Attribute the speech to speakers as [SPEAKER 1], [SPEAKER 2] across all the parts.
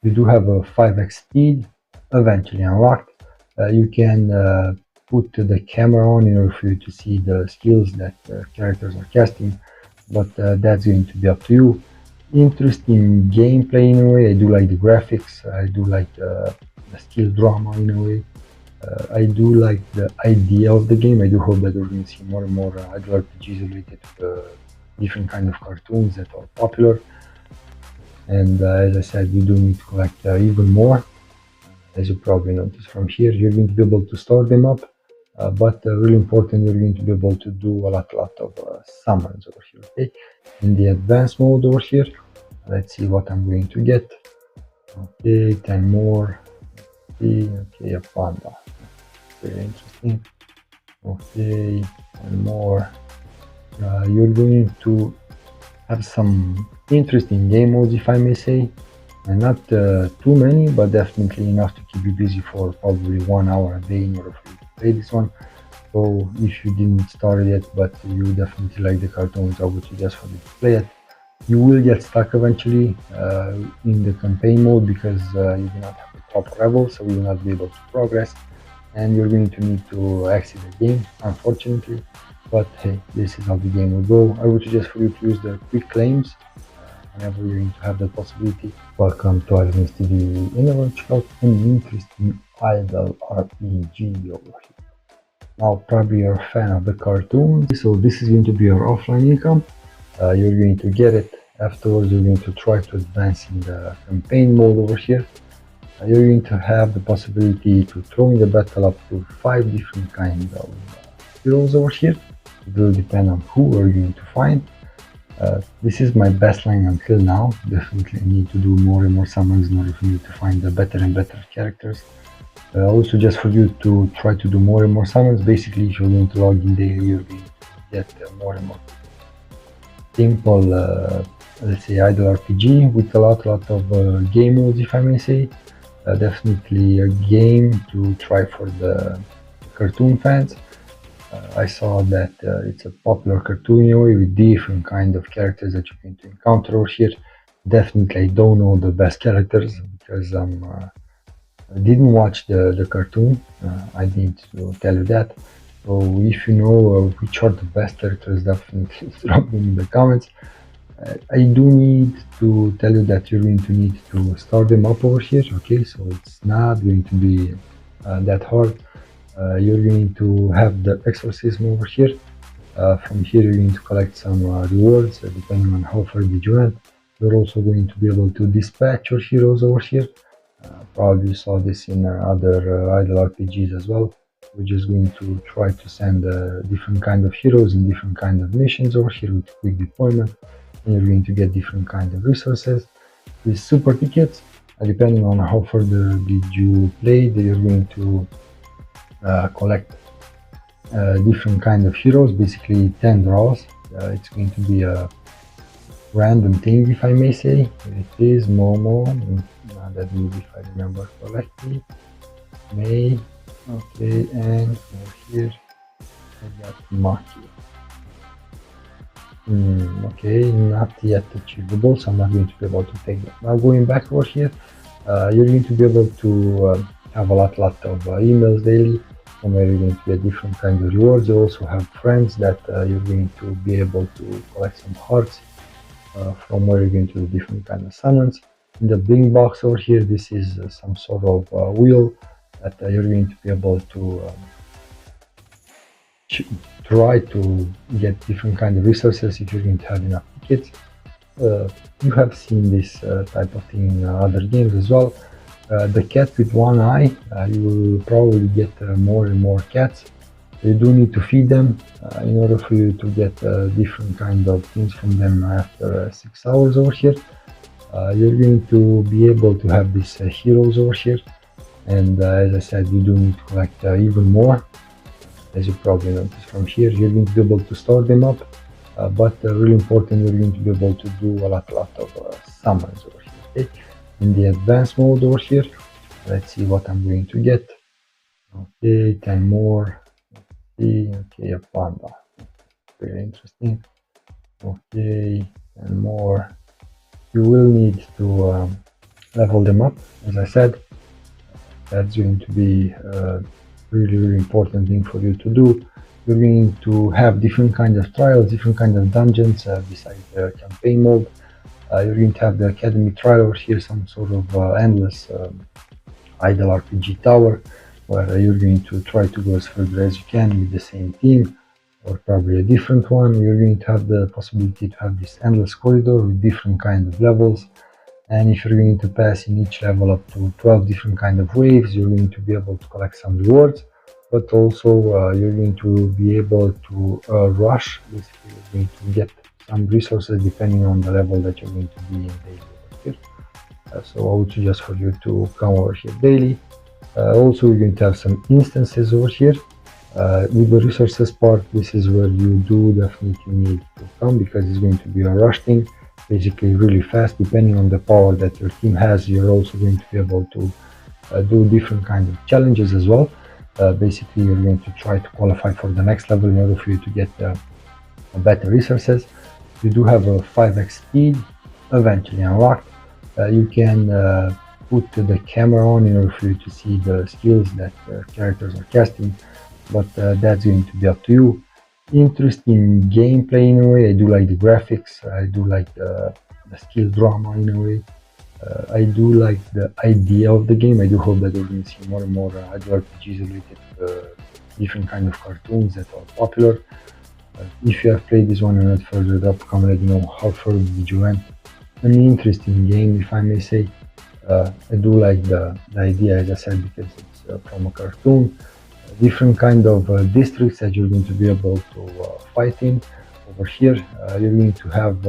[SPEAKER 1] You do have a 5x speed eventually unlocked. You can put the camera on in order for you to see the skills that characters are casting, but that's going to be up to you. Interesting gameplay in a way. I do like the graphics. I do like the skill drama in a way. I do like the idea of the game. I do hope that we're going to see more and more idle RPGs related to the different kind of cartoons that are popular. And as I said, you do need to collect even more. As you probably noticed from here, you're going to be able to store them up, but really important, you're going to be able to do a lot of summons over here. Okay, in the advanced mode over here, let's see what I'm going to get. Okay, 10 more. Okay, a panda. Very interesting. Okay, and more. You're going to have some interesting game modes, if I may say. And not too many, but definitely enough to keep you busy for probably 1 hour a day in order for you to play this one. So if you didn't start it yet, but you definitely like the cartoons, I would suggest for you to play it. You will get stuck eventually in the campaign mode because you do not have the top level, so you will not be able to progress, and you're going to need to exit the game, unfortunately. But hey, this is how the game will go. I would suggest for you to use the quick claims whenever you're going to have that possibility. Welcome to Alvin's TV. In our check out an interesting idle RPG over here. Now, probably you're a fan of the cartoons, so this is going to be your offline income. You're going to get it. Afterwards, you're going to try to advance in the campaign mode over here. You're going to have the possibility to throw in the battle up to 5 different kinds of heroes over here. It will depend on who we're going to find. This is my best line until now. Definitely need to do more and more summons in order for me to find the better and better characters. Also, just for you to try to do more and more summons. Basically, if you're going to log in daily, you're going to get more and more simple, let's say, idle RPG with a lot of game modes, if I may say. Definitely a game to try for the cartoon fans. I saw that it's a popular cartoon anyway with different kind of characters that you're going to encounter over here. Definitely, I don't know the best characters because I didn't watch the cartoon. I need to tell you that. So if you know which are the best characters, definitely drop them in the comments. I do need to tell you that you're going to need to start them up over here. Okay, so it's not going to be that hard. You're going to have the exorcism over here. From here, you're going to collect some rewards depending on how far did you went. You're also going to be able to dispatch your heroes over here. Probably you saw this in other idle RPGs as well. We're just going to try to send different kind of heroes in different kind of missions over here with quick deployment. And you're going to get different kind of resources with super tickets. Depending on how far did you play, you're going to collect different kind of heroes, basically 10 draws. It's going to be a random thing, if I may say. It is Momo, that means if I remember correctly, May, okay, and over here I got Maki. Okay, not yet achievable, so I'm not going to be able to take that. Now going back over here, you're going to be able to have a lot of emails daily, from where you're going to get different kinds of rewards. You also have friends that you're going to be able to collect some hearts, from where you're going to do different kind of summons. In the bling box over here, this is some sort of wheel that you're going to be able to try to get different kind of resources if you're going to have enough tickets. You have seen this type of thing in other games as well. The cat with one eye, you will probably get more and more cats. You do need to feed them in order for you to get different kind of things from them after 6 hours over here. You're going to be able to have these heroes over here, and as I said, you do need to collect even more. As you probably noticed from here, you're going to be able to store them up, but really important, you're going to be able to do a lot of summons over here. Okay? In the advanced mode over here, let's see what I'm going to get. Okay, 10 more. Okay, a panda. Very interesting. Okay, and more. You will need to level them up. As I said, that's going to be a really important thing for you to do. You're going to have different kinds of trials, different kinds of dungeons besides the campaign mode. You're going to have the academy trial over here, some sort of endless idle RPG tower, where you're going to try to go as further as you can with the same team, or probably a different one. You're going to have the possibility to have this endless corridor with different kinds of levels. And if you're going to pass in each level up to 12 different kind of waves, you're going to be able to collect some rewards, but also you're going to be able to rush. Basically, you're going to get some resources depending on the level that you're going to be in daily over here. So I would suggest for you to come over here daily. Also, you're going to have some instances over here. With the resources part, this is where you do definitely need to come, because it's going to be a rush thing. Basically really fast, depending on the power that your team has. You're also going to be able to do different kinds of challenges as well. Basically, you're going to try to qualify for the next level in order for you to get better resources. You do have a 5x speed eventually unlocked. You can put the camera on in order for you to see the skills that characters are casting, but that's going to be up to you. Interesting gameplay in a way. I do like the graphics. I do like the skill drama in a way. I do like the idea of the game. I do hope that we're going to see more and more idle RPGs related to different kind of cartoons that are popular. If you have played this one and not further up, come let me know how far did you went. An interesting game, if I may say. I do like the idea, as I said, because it's from a cartoon. Different kind of districts that you're going to be able to fight in. Over here, you're going to have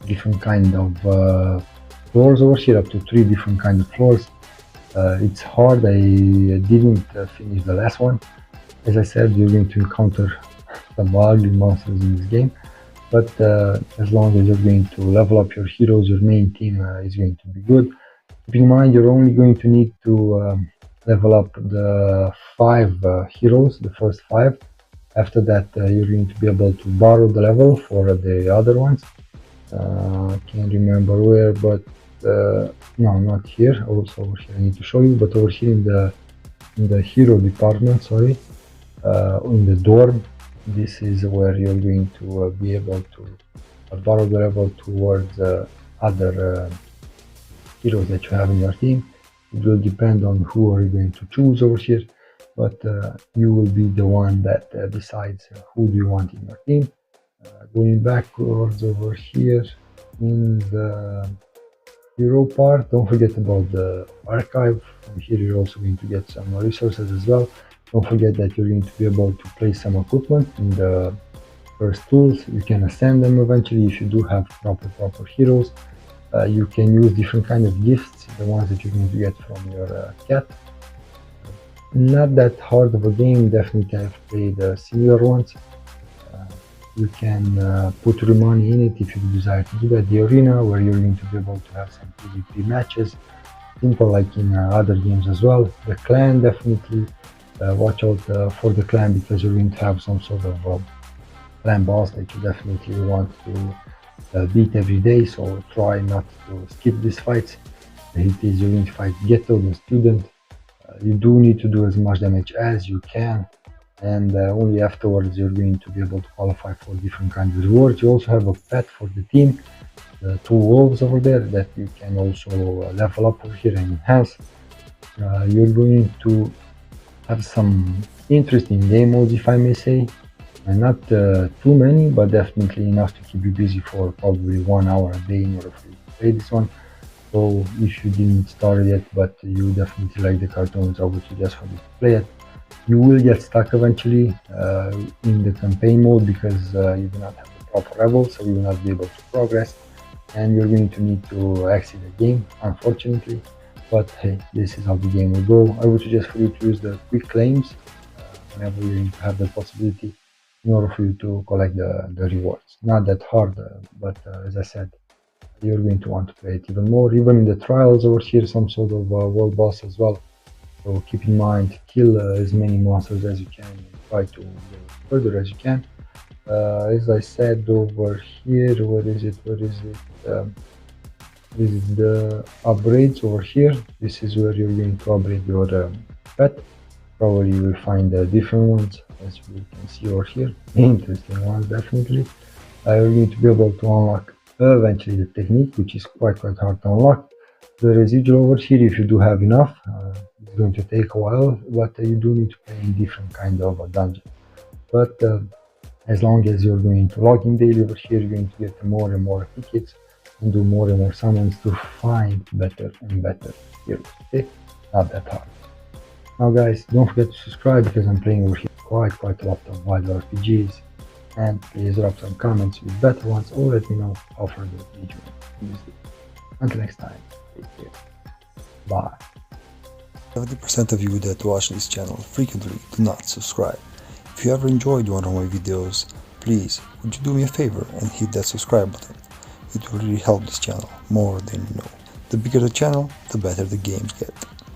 [SPEAKER 1] different kind of floors over here, up to 3 different kind of floors. It's hard. I didn't finish the last one. As I said, you're going to encounter some ugly monsters in this game, but as long as you're going to level up your heroes, your main team is going to be good. Keep in mind, you're only going to need to level up the 5 heroes, the first 5. After that, you're going to be able to borrow the level for the other ones. Can't remember where, but no, not here. Also over here I need to show you, but over here in the hero department, sorry, in the dorm, this is where you're going to be able to borrow the level towards other heroes that you have in your team. It will depend on who are you going to choose over here, but you will be the one that decides who do you want in your team. Going backwards over here in the hero part, don't forget about the archive. From here you're also going to get some resources as well. Don't forget that you're going to be able to place some equipment in the first tools. You can ascend them eventually if you do have proper heroes. You can use different kind of gifts, the ones that you're going to get from your cat. Not that hard of a game, definitely I've played similar ones. You can put your money in it if you desire to do that. The arena, where you're going to be able to have some PvP matches, simple like in other games as well. The clan, definitely watch out for the clan, because you're going to have some sort of clan boss that you definitely want to beat every day, so try not to skip these fights. It is you're going to fight Ghetto, the student. You do need to do as much damage as you can, and only afterwards you're going to be able to qualify for different kinds of rewards. You also have a pet for the team, the 2 wolves over there that you can also level up over here and enhance. You're going to have some interesting game modes, if I may say. Not too many, but definitely enough to keep you busy for probably 1 hour a day in order for you to play this one. So if you didn't start it yet, but you definitely like the cartoons, I would suggest for you to play it. You will get stuck eventually in the campaign mode, because you do not have the proper level, so you will not be able to progress, and you're going to need to exit the game, unfortunately. But hey, this is how the game will go. I would suggest for you to use the quick claims whenever you have the possibility, in order for you to collect the rewards. Not that hard, but as I said, you're going to want to play it even more. Even in the trials over here, some sort of world boss as well. So keep in mind, kill as many monsters as you can, and try to go further as you can. As I said over here, where is it? This is the upgrades over here. This is where you're going to upgrade your pet. Probably you will find different ones, as you can see over here. Interesting ones, definitely. You're going to be able to unlock eventually the technique, which is quite hard to unlock. The residual over here, if you do have enough, it's going to take a while, but you do need to play in different kind of a dungeon. But as long as you're going to log in daily over here, you're going to get more and more tickets and do more and more summons to find better and better heroes. Okay, not that hard. Now guys, don't forget to subscribe because I'm playing over here quite a lot of wild RPGs, and please drop some comments with better ones or let me know how far the video is. Until next time, take care. Bye.
[SPEAKER 2] 70% of you that watch this channel frequently do not subscribe. If you ever enjoyed one of my videos, please would you do me a favor and hit that subscribe button. It will really help this channel more than you know. The bigger the channel, the better the games get.